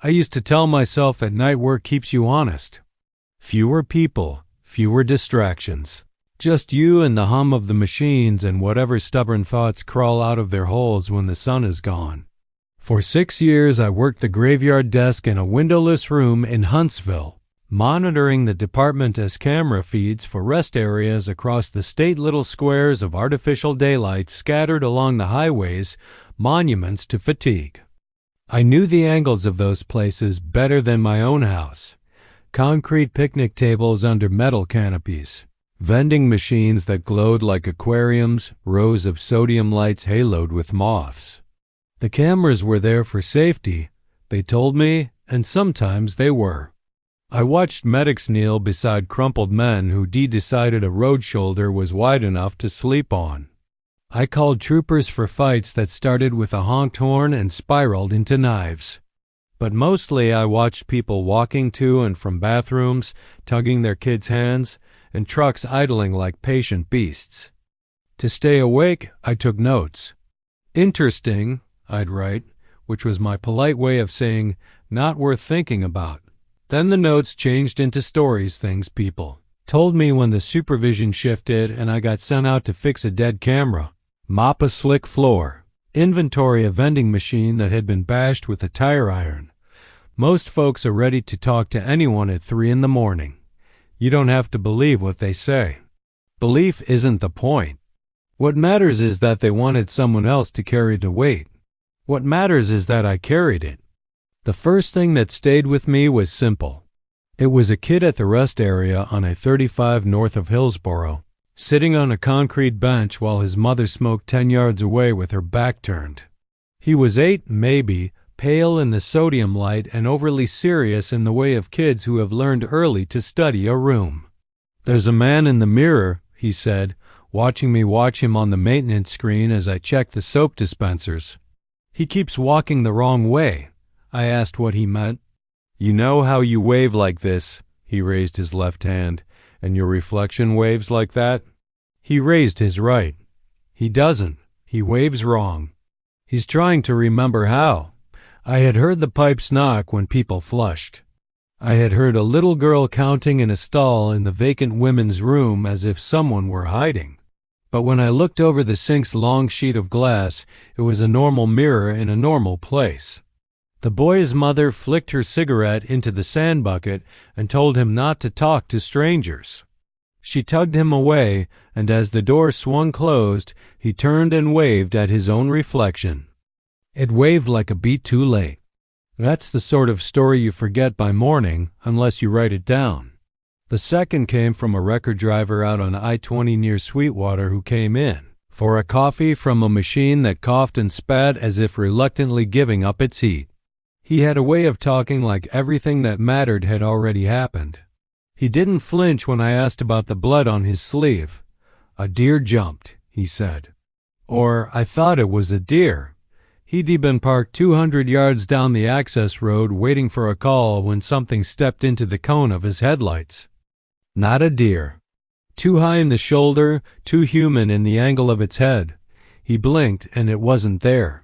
I used to tell myself that night work keeps you honest. Fewer people, fewer distractions. Just you and the hum of the machines and whatever stubborn thoughts crawl out of their holes when the sun is gone. For 6 years, I worked the graveyard desk in a windowless room in Huntsville, monitoring the department's camera feeds for rest areas across the state. Little squares of artificial daylight scattered along the highways, monuments to fatigue. I knew the angles of those places better than my own house. Concrete picnic tables under metal canopies, vending machines that glowed like aquariums, rows of sodium lights haloed with moths. The cameras were there for safety, they told me, and sometimes they were. I watched medics kneel beside crumpled men who decided a road shoulder was wide enough to sleep on. I called troopers for fights that started with a honked horn and spiraled into knives. But mostly I watched people walking to and from bathrooms, tugging their kids' hands, and trucks idling like patient beasts. To stay awake, I took notes. Interesting, I'd write, which was my polite way of saying, not worth thinking about. Then the notes changed into stories. Things people told me when the supervision shifted and I got sent out to fix a dead camera, mop a slick floor, inventory a vending machine that had been bashed with a tire iron. Most folks are ready to talk to anyone at 3 in the morning. You don't have to believe what they say. Belief isn't the point. What matters is that they wanted someone else to carry the weight. What matters is that I carried it. The first thing that stayed with me was simple. It was a kid at the rest area on I-35 north of Hillsboro, sitting on a concrete bench while his mother smoked 10 yards away with her back turned. He was 8, maybe, pale in the sodium light and overly serious in the way of kids who have learned early to study a room. "There's a man in the mirror," he said, watching me watch him on the maintenance screen as I checked the soap dispensers. "He keeps walking the wrong way." I asked what he meant. "You know how you wave like this," he raised his left hand, "and your reflection waves like that?" He raised his right. "He doesn't. He waves wrong." He's trying to remember how. I had heard the pipes knock when people flushed. I had heard a little girl counting in a stall in the vacant women's room as if someone were hiding. But when I looked over the sink's long sheet of glass, it was a normal mirror in a normal place. The boy's mother flicked her cigarette into the sand bucket and told him not to talk to strangers. She tugged him away, and as the door swung closed, he turned and waved at his own reflection. It waved like a beat too late. That's the sort of story you forget by morning, unless you write it down. The second came from a record driver out on I-20 near Sweetwater who came in for a coffee from a machine that coughed and spat as if reluctantly giving up its heat. He had a way of talking like everything that mattered had already happened. He didn't flinch when I asked about the blood on his sleeve. "A deer jumped," he said. Or, "I thought it was a deer." He'd been parked 200 yards down the access road waiting for a call when something stepped into the cone of his headlights. Not a deer. Too high in the shoulder, too human in the angle of its head. He blinked and it wasn't there.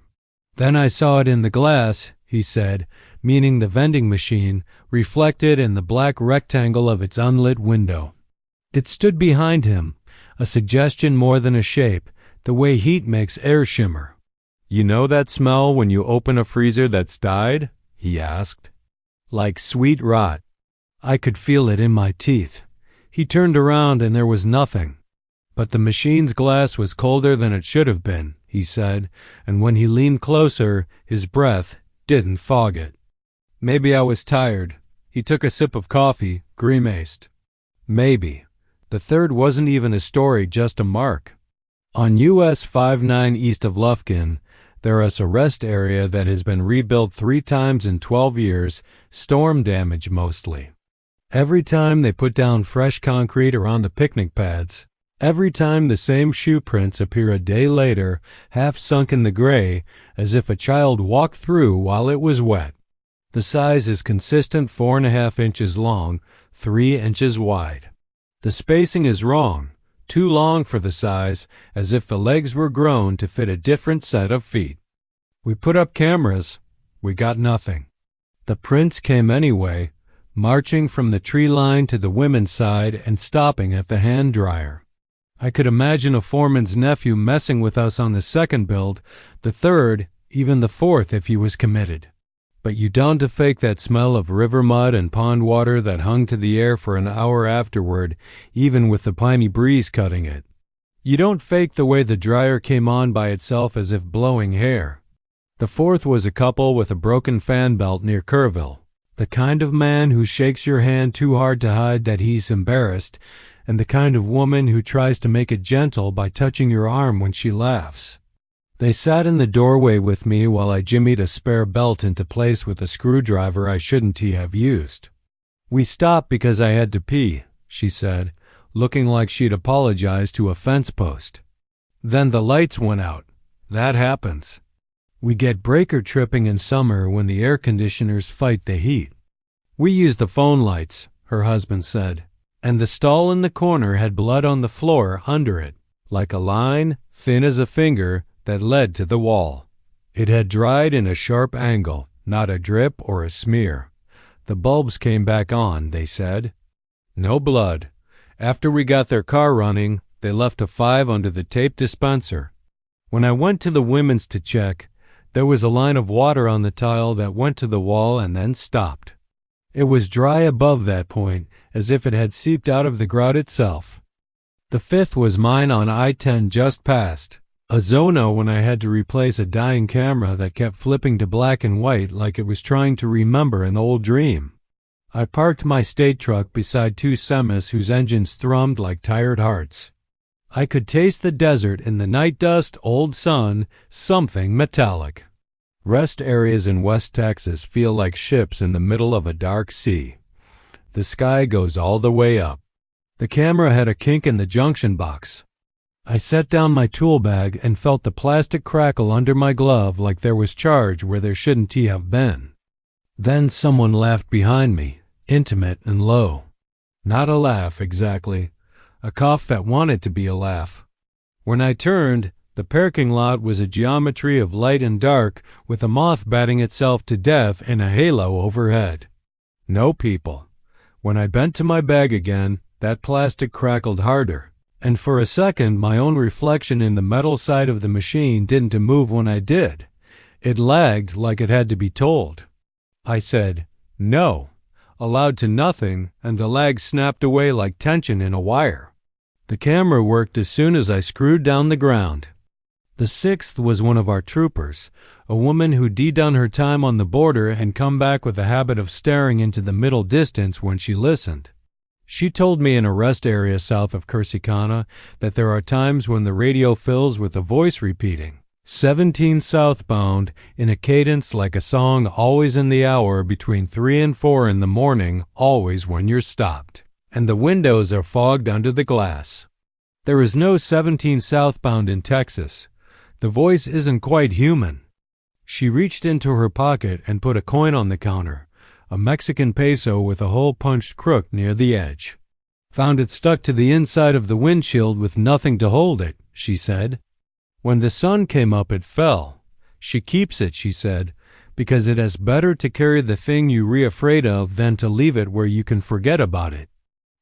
"Then I saw it in the glass," he said, meaning the vending machine, reflected in the black rectangle of its unlit window. It stood behind him, a suggestion more than a shape, the way heat makes air shimmer. "You know that smell when you open a freezer that's died?" he asked. "Like sweet rot." I could feel it in my teeth. He turned around and there was nothing. "But the machine's glass was colder than it should have been," he said, and when he leaned closer, his breath didn't fog it. Maybe I was tired. He took a sip of coffee, grimaced. Maybe. The third wasn't even a story, just a mark. On US 59 east of Lufkin, there is a rest area that has been rebuilt 3 times in 12 years, storm damage mostly. Every time they put down fresh concrete around the picnic pads, every time the same shoe prints appear a day later, half sunk in the gray, as if a child walked through while it was wet. The size is consistent 4.5 inches long, 3 inches wide. The spacing is wrong, too long for the size, as if the legs were grown to fit a different set of feet. We put up cameras. We got nothing. The prince came anyway, marching from the tree line to the women's side and stopping at the hand dryer. I could imagine a foreman's nephew messing with us on the second build, the third, even the fourth if he was committed. But you don't fake that smell of river mud and pond water that hung to the air for an hour afterward, even with the piney breeze cutting it. You don't fake the way the dryer came on by itself as if blowing hair. The fourth was a couple with a broken fan belt near Kerrville, the kind of man who shakes your hand too hard to hide that he's embarrassed, and the kind of woman who tries to make it gentle by touching your arm when she laughs. They sat in the doorway with me while I jimmied a spare belt into place with a screwdriver I shouldn't have used. We stopped because I had to pee, she said, looking like she'd apologized to a fence post. Then the lights went out. That happens. We get breaker tripping in summer when the air conditioners fight the heat. We use the phone lights, her husband said, and the stall in the corner had blood on the floor under it, like a line, thin as a finger, that led to the wall. It had dried in a sharp angle, not a drip or a smear. The bulbs came back on, they said. No blood. After we got their car running, they left a 5 under the tape dispenser. When I went to the women's to check, there was a line of water on the tile that went to the wall and then stopped. It was dry above that point, as if it had seeped out of the grout itself. The fifth was mine on I-10 just past. A Zono when I had to replace a dying camera that kept flipping to black and white like it was trying to remember an old dream. I parked my state truck beside 2 semis whose engines thrummed like tired hearts. I could taste the desert in the night dust, old sun, something metallic. Rest areas in West Texas feel like ships in the middle of a dark sea. The sky goes all the way up. The camera had a kink in the junction box. I set down my tool bag and felt the plastic crackle under my glove like there was charge where there shouldn't have been. Then someone laughed behind me, intimate and low. Not a laugh, exactly. A cough that wanted to be a laugh. When I turned, the parking lot was a geometry of light and dark with a moth batting itself to death in a halo overhead. No people. When I bent to my bag again, that plastic crackled harder. And for a second, my own reflection in the metal side of the machine didn't move when I did. It lagged like it had to be told. I said, no, aloud to nothing, and the lag snapped away like tension in a wire. The camera worked as soon as I screwed down the ground. The sixth was one of our troopers, a woman who'd done her time on the border and come back with a habit of staring into the middle distance when she listened. She told me in a rest area south of Corsicana that there are times when the radio fills with a voice repeating, 17 southbound, in a cadence like a song always in the hour between 3 and 4 in the morning, always when you're stopped, and the windows are fogged under the glass. There is no 17 southbound in Texas. The voice isn't quite human. She reached into her pocket and put a coin on the counter. A Mexican peso with a hole punched crook near the edge. Found it stuck to the inside of the windshield with nothing to hold it, she said. When the sun came up, it fell. She keeps it, she said, because it is better to carry the thing you're afraid of than to leave it where you can forget about it.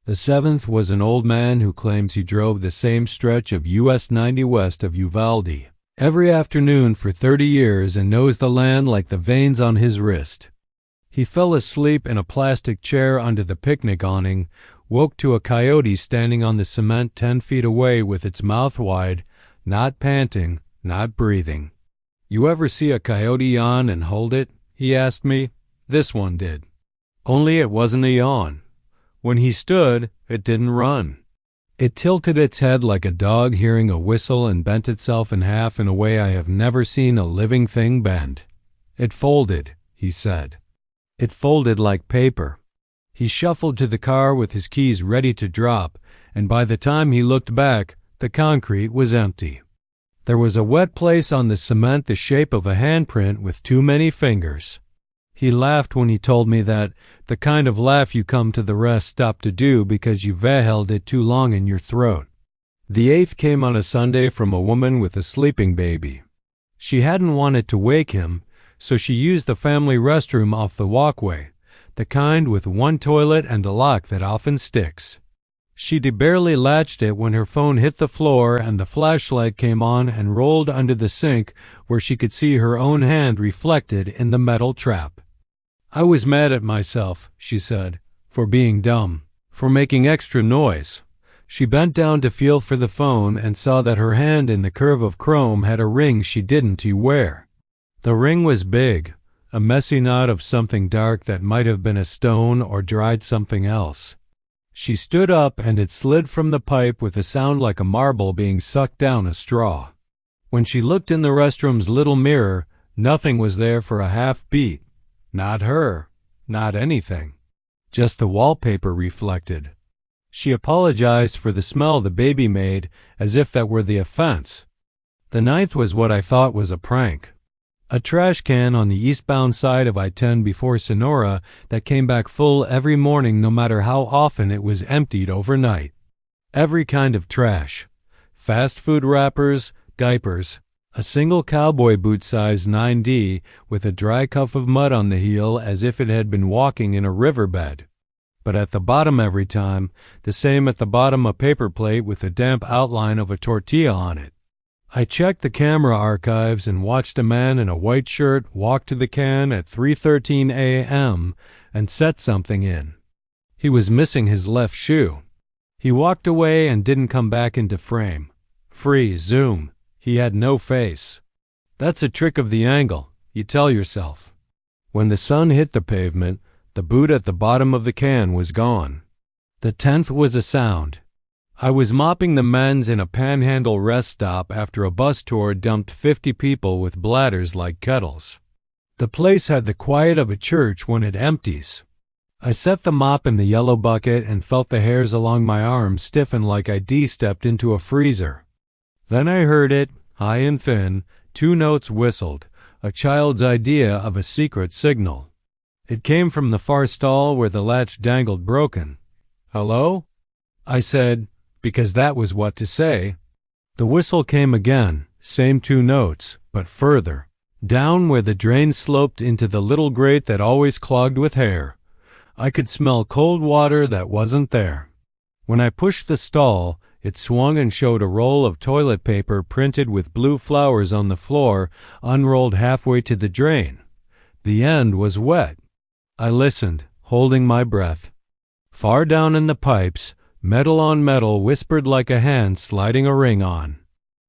The seventh was an old man who claims he drove the same stretch of US 90 west of Uvalde every afternoon for 30 years and knows the land like the veins on his wrist. He fell asleep in a plastic chair under the picnic awning, woke to a coyote standing on the cement 10 feet away with its mouth wide, not panting, not breathing. You ever see a coyote yawn and hold it? He asked me. This one did. Only it wasn't a yawn. When he stood, it didn't run. It tilted its head like a dog hearing a whistle and bent itself in half in a way I have never seen a living thing bend. It folded, he said. It folded like paper. He shuffled to the car with his keys ready to drop, and by the time he looked back, the concrete was empty. There was a wet place on the cement the shape of a handprint with too many fingers. He laughed when he told me that, the kind of laugh you come to the rest stop to do because you've held it too long in your throat. The eighth came on a Sunday from a woman with a sleeping baby. She hadn't wanted to wake him. so she used the family restroom off the walkway, the kind with one toilet and a lock that often sticks. She'd barely latched it when her phone hit the floor and the flashlight came on and rolled under the sink where she could see her own hand reflected in the metal trap. "I was mad at myself," she said, "for being dumb, for making extra noise." She bent down to feel for the phone and saw that her hand in the curve of chrome had a ring she didn't wear. The ring was big, a messy knot of something dark that might have been a stone or dried something else. She stood up and it slid from the pipe with a sound like a marble being sucked down a straw. When she looked in the restroom's little mirror, nothing was there for a half beat. Not her, not anything. Just the wallpaper reflected. She apologized for the smell the baby made, as if that were the offense. The 9th was what I thought was a prank. A trash can on the eastbound side of I-10 before Sonora that came back full every morning no matter how often it was emptied overnight. Every kind of trash. Fast food wrappers, diapers, a single cowboy boot size 9D with a dry cuff of mud on the heel as if it had been walking in a riverbed. But at the bottom every time, the same at the bottom a paper plate with a damp outline of a tortilla on it. I checked the camera archives and watched a man in a white shirt walk to the can at 3:13 a.m. and set something in. He was missing his left shoe. He walked away and didn't come back into frame. Freeze, zoom. He had no face. That's a trick of the angle, you tell yourself. When the sun hit the pavement, the boot at the bottom of the can was gone. The 10th was a sound. I was mopping the men's in a Panhandle rest stop after a bus tour dumped 50 people with bladders like kettles. The place had the quiet of a church when it empties. I set the mop in the yellow bucket and felt the hairs along my arms stiffen like I de-stepped into a freezer. Then I heard it, high and thin, 2 notes whistled, a child's idea of a secret signal. It came from the far stall where the latch dangled broken. "Hello?" I said, because that was what to say. The whistle came again, same 2 notes, but further, down where the drain sloped into the little grate that always clogged with hair. I could smell cold water that wasn't there. When I pushed the stall, it swung and showed a roll of toilet paper printed with blue flowers on the floor, unrolled halfway to the drain. The end was wet. I listened, holding my breath. Far down in the pipes, metal on metal whispered like a hand sliding a ring on.